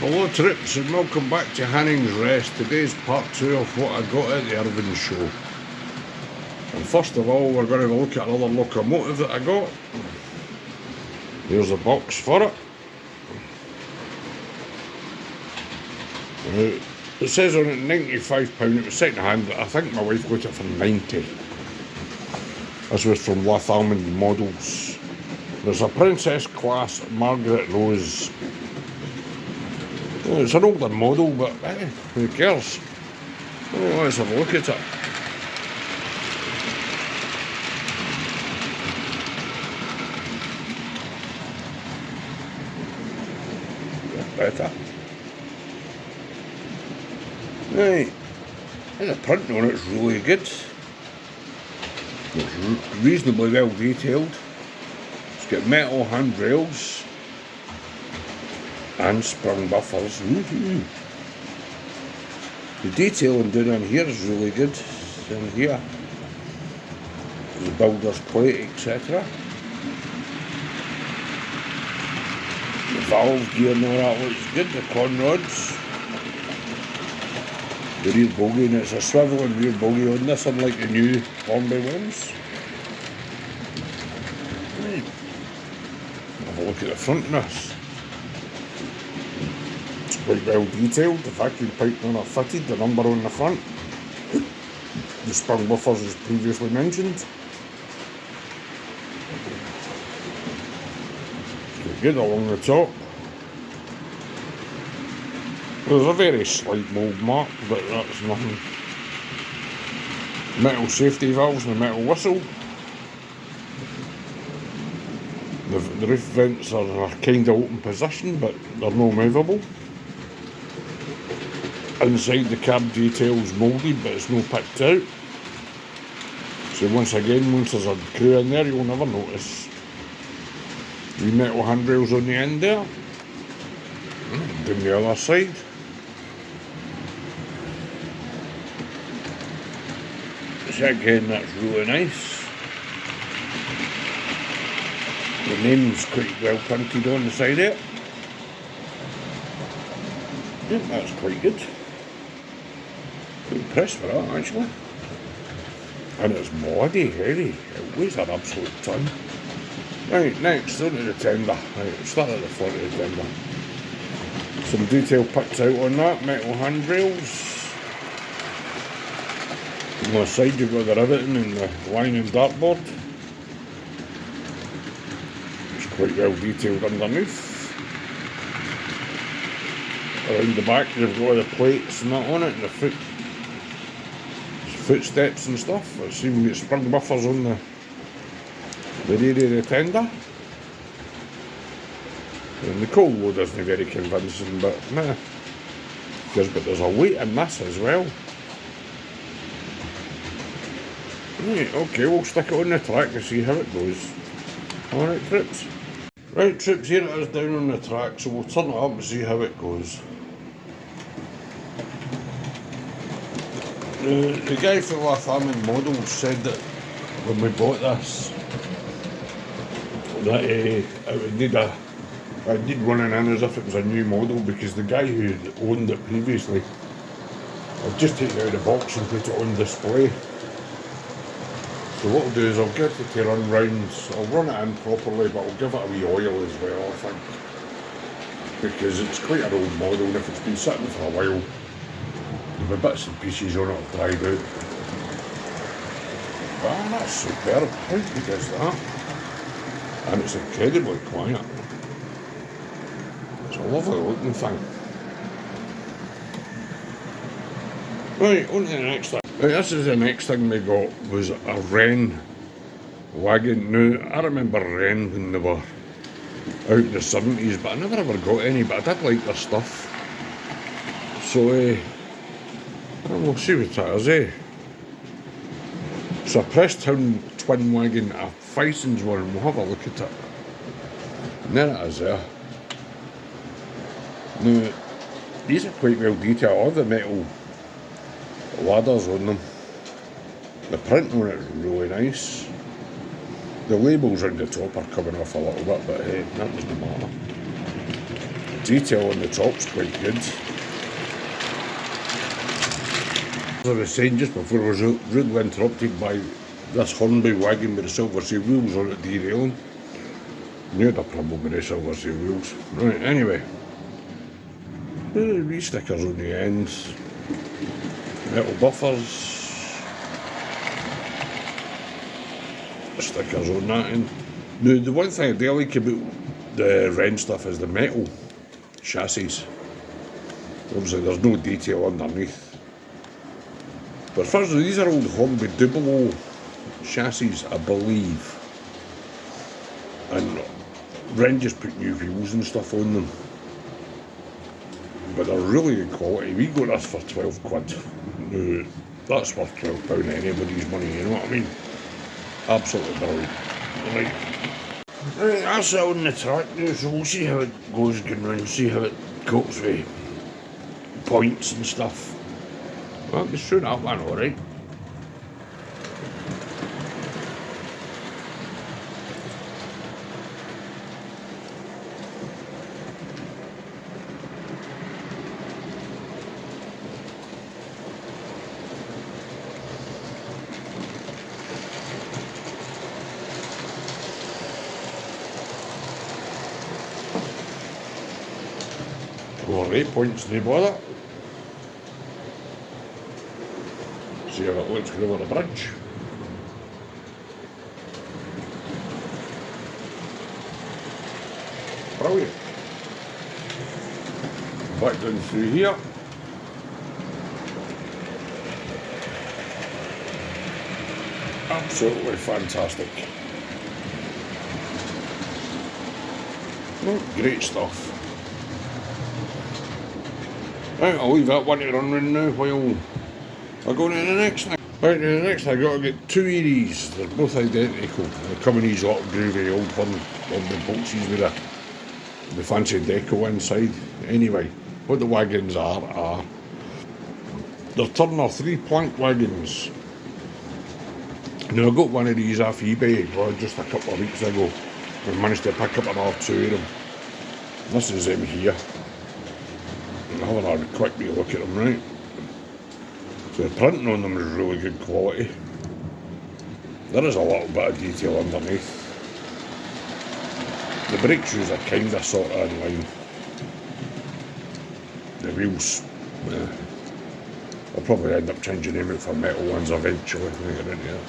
Hello trips and welcome back to Hanning's Rest. Today's part 2 of what I got at the Irvine show. And first of all we're going to have a look at another locomotive that I got. There's a box for it. It says on it £95, it was second hand, but I think my wife got it for £90. This was from Lathamman Models. There's a Princess class Margaret Rose. Well, it's an older model, but hey, who cares? Oh, let's have a look at it. Better. Right, and the print on it's really good. It's reasonably well detailed. It's got metal handrails and sprung buffers. The detailing down in here is really good. In here, the builder's plate, etc. The valve gear and all that looks good. The conrods, the rear bogie, and it's a swiveling rear bogie on this, unlike the new Hornby ones. Right. Have a look at the front of this. Quite well detailed. The vacuum pipe on it fitted, the number on the front, the sprung buffers as previously mentioned. It's good along the top. There's a very slight mould mark, but that's nothing. Metal safety valves and a metal whistle. The roof vents are kind of open position, but they're not movable. Inside the cab detail's moulded, but it's not picked out. So once again, once there's a crew in there, you'll never notice. The metal handrails on the end there. Down the other side. So again, that's really nice. The name's quite well printed on the side of it. Yeah, that's quite good. Good press for that actually. And it's bloody heavy. It weighs an absolute ton. Right, next onto the tender. Right, we'll start at the front of the tender. Some detail picked out on that, metal handrails. On the side you've got the riveting and the line and dartboard. It's quite well detailed underneath. Around the back you've got the plates and that on it, and the footsteps and stuff. I've seen we get sprung buffers on the rear of the tender. And the cold load isn't very convincing, but nah. But there's a weight in this as well. Right, okay, we'll stick it on the track and see how it goes. Alright trips. Right trips, here it is down on the track, so we'll turn it up and see how it goes. The guy for Lathamman Models said that when we bought this, that it would need running in as if it was a new model, because the guy who owned it previously had just taken it out of the box and put it on display. So what I'll do is I'll get it to run rounds. I'll run it in properly, but I'll give it a wee oil as well, I think, because it's quite an old model, and if it's been sitting for a while, there'll be bits and pieces on it dried out. Wow, that's superb. How good is that? And it's incredibly quiet. It's a lovely looking thing. Right, on to the next thing. Right, this is the next thing we got, was a wren wagon. Now, I remember wren when they were out in the 70s, but I never ever got any, but I did like their stuff. So, we'll see what that is, It's a Preston twin wagon, a Fison's one, we'll have a look at it. And there it is there. Now, these are quite well detailed, all the metal ladders on them. The print on it is really nice. The labels on the top are coming off a little bit, but hey, that doesn't matter. detail on the top's quite good. As I was saying just before, I was rudely interrupted by this Hornby wagon with the silver seal wheels on it derailing. Knew the problem with the silver seal wheels. Right, anyway. Wee stickers on the ends. Metal buffers. Stickers on that end. Now, the one thing I do like about the Wren stuff is the metal chassis. Obviously, there's no detail underneath. But first, these are old Hornby double chassis, I believe. And Wren just put new wheels and stuff on them. But they're really good quality. We got this for 12 quid. Now, that's worth £12 anybody's money, you know what I mean? Absolutely brilliant. Right, that's it on the track now, so we'll see how it goes going round, see how it copes with points and stuff. Well, it's showing up one alright. Alright, points no bother. See how it looks going over the bridge. Brilliant. Back down through here. Absolutely fantastic. Oh, great stuff. Right, I'll leave that one to run round now while I go to the next thing. Right, the next thing I've got to get two of these. They're both identical. They come in these little groovy old boxes with the fancy deco inside. Anyway, what the wagons are they're Turner 3-plank wagons. Now I got one of these off eBay just a couple of weeks ago. I managed to pick up another two of them. This is them here. I'll have a quick wee look at them, right? So the printing on them is really good quality. There is a little bit of detail underneath. The brake shoes are kinda sorta in line. The wheels, I'll probably end up changing them out for metal ones eventually when I get in here.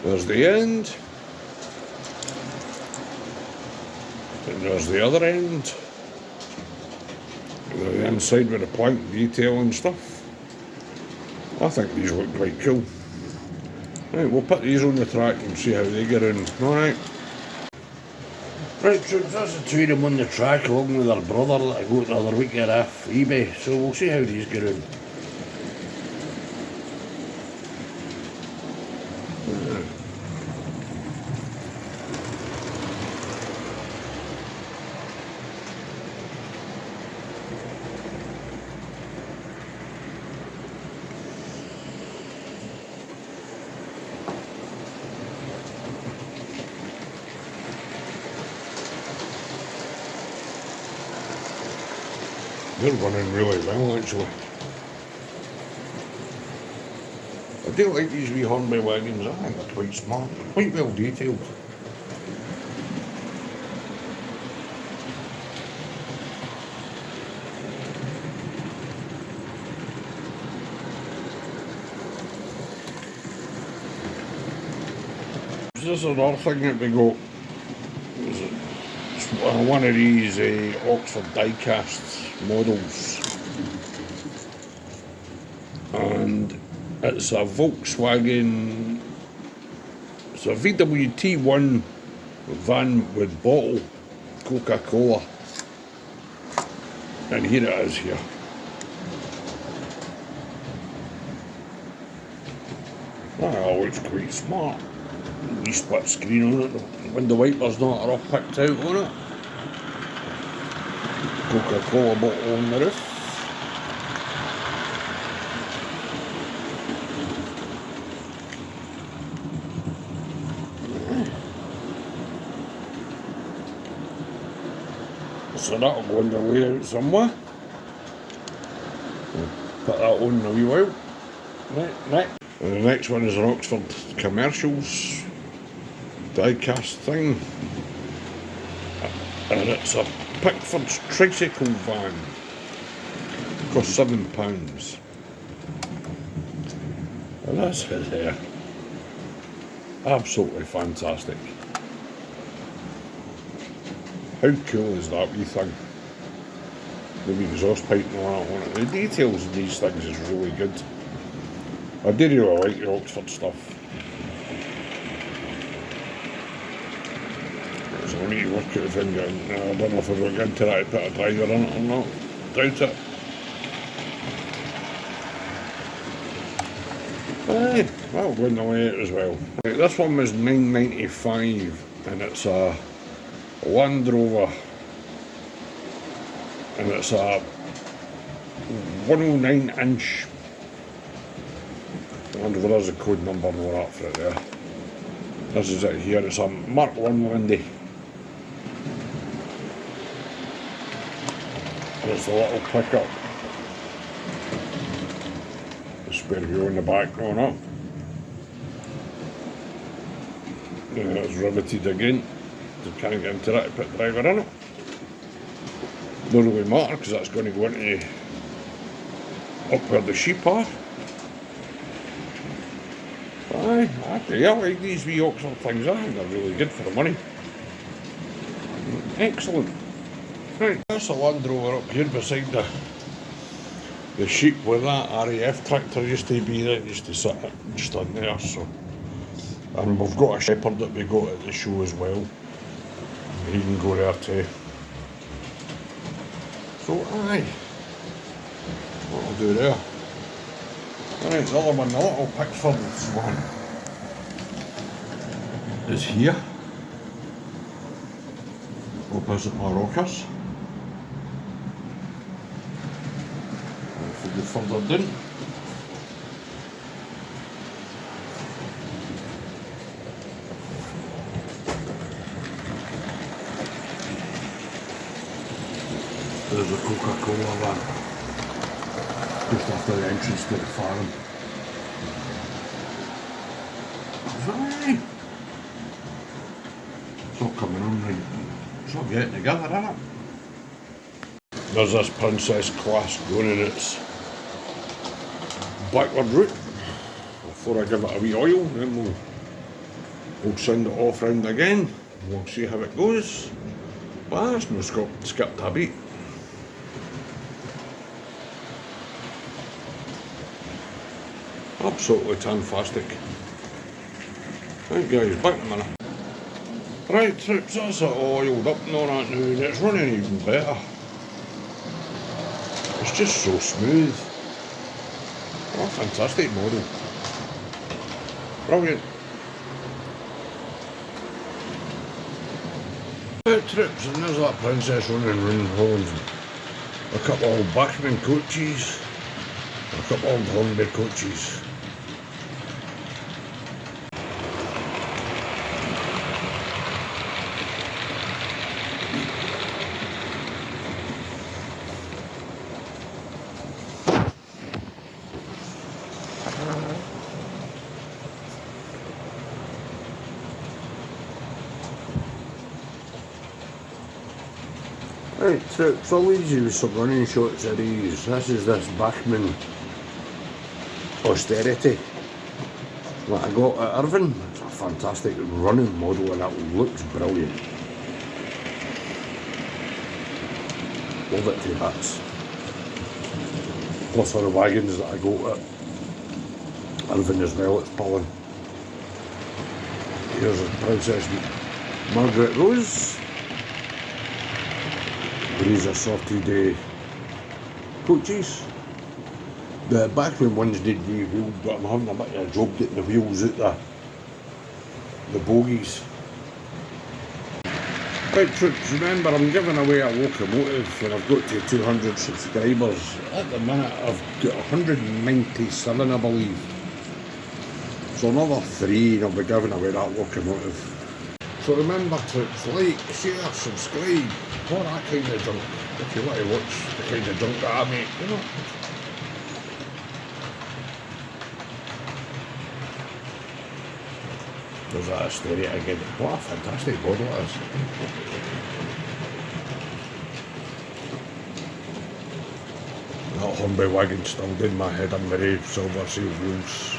There's the end. And there's the other end. The inside with the plank detail and stuff. I think these look quite cool. Right, we'll put these on the track and see how they get in. Alright. Right, so that's the two of them on the track along with their brother that I got the other week here off eBay. So we'll see how these get in. They're running really well actually. I do like these wee Hornby wagons. I think they're quite smart, quite well detailed. This is another thing that we got. One of these Oxford die-cast models, and it's a Volkswagen, it's a VW-T1 van with bottle Coca-Cola, and here it is here. That looks quite smart. Wee split screen on it, the window wipers not are all picked out on it. Coca-Cola bottle on the roof. So that'll go on the way out somewhere. We'll put that on in a wee while. Right. And the next one is an Oxford Commercials die-cast thing. And it's a Pickford's tricycle van. Cost £7. And that's it there. Absolutely fantastic. How cool is that wee thing? The wee exhaust pipe and all that on it. The details of these things is really good. I do really like the Oxford stuff. So I need to work out if I can get in. I don't know if I've got into that to put a driver in it or not. Doubt it. Aye, that'll go in the way out as well. Right, this one was £9.95 and it's a Land Rover and it's a 109-inch. Land Rover, there's a code number and all that for it there. This is it here, it's a Mark 1 Lindy. And it's a little pickup. The spare wheel in the back going up. And it's riveted again. So can't get into that to put the driver in it. Don't really matter because that's going to go into up where the sheep are. Aye, I like these wee Oxford things. I think they're really good for the money. Excellent. Right, that's a Land Rover up here beside the sheep where that RAF tractor used to be there. It used to sit just on there. So, and we've got a shepherd that we got at the show as well. He can go there too. So aye, what I'll do there. Alright, the other one, the little Pickford's one, is here, opposite my rockers. If we go further down, there's a Coca-Cola van. Just after the entrance to the farm. Aye. It's all coming on right. It's all getting together, isn't it? There's this Princess class going in its backward route. Before I give it a wee oil, then we'll send it off round again. We'll see how it goes. But that's no skipped a beat. Absolutely fantastic. Right guys, back in a minute. Right troops, that's it all oiled up and all that now, and it's running even better. It's just so smooth. Oh, fantastic model. Brilliant. Right troops, and there's that Princess running around Holland. A couple of Bachmann coaches, a couple of Hornby coaches. Right, so I'll leave you with some running shots of these. This is this Bachmann Austerity that I got at Irvine. It's a fantastic running model and it looks brilliant. Love it to bits. Plus all the wagons that I got at Irvine as well, it's pulling. Here's a Princess Margaret Rose. These assorted coaches. The Bachmann ones did re-wheeled, but I'm having a bit of a job getting the wheels out the bogies. Right troops, remember I'm giving away a locomotive and I've got to 200 subscribers. At the minute I've got 197 I believe. So another 3 and I'll be giving away that locomotive. So remember to like, share, subscribe, all that kind of junk. If you want to watch the kind of junk that I make, you know. There's that Asteria again. What a fantastic model it is. That Humvee wagon still doing my head on the silver seal wheels.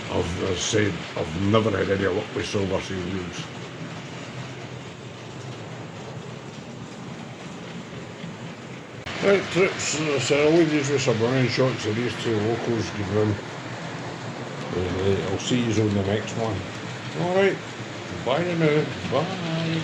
As I said, I've never had any luck with silver seal wheels. Right, trips, so I'll leave you with some running shots of these two locals giving in. I'll see you on the next one. Alright, bye now. Bye.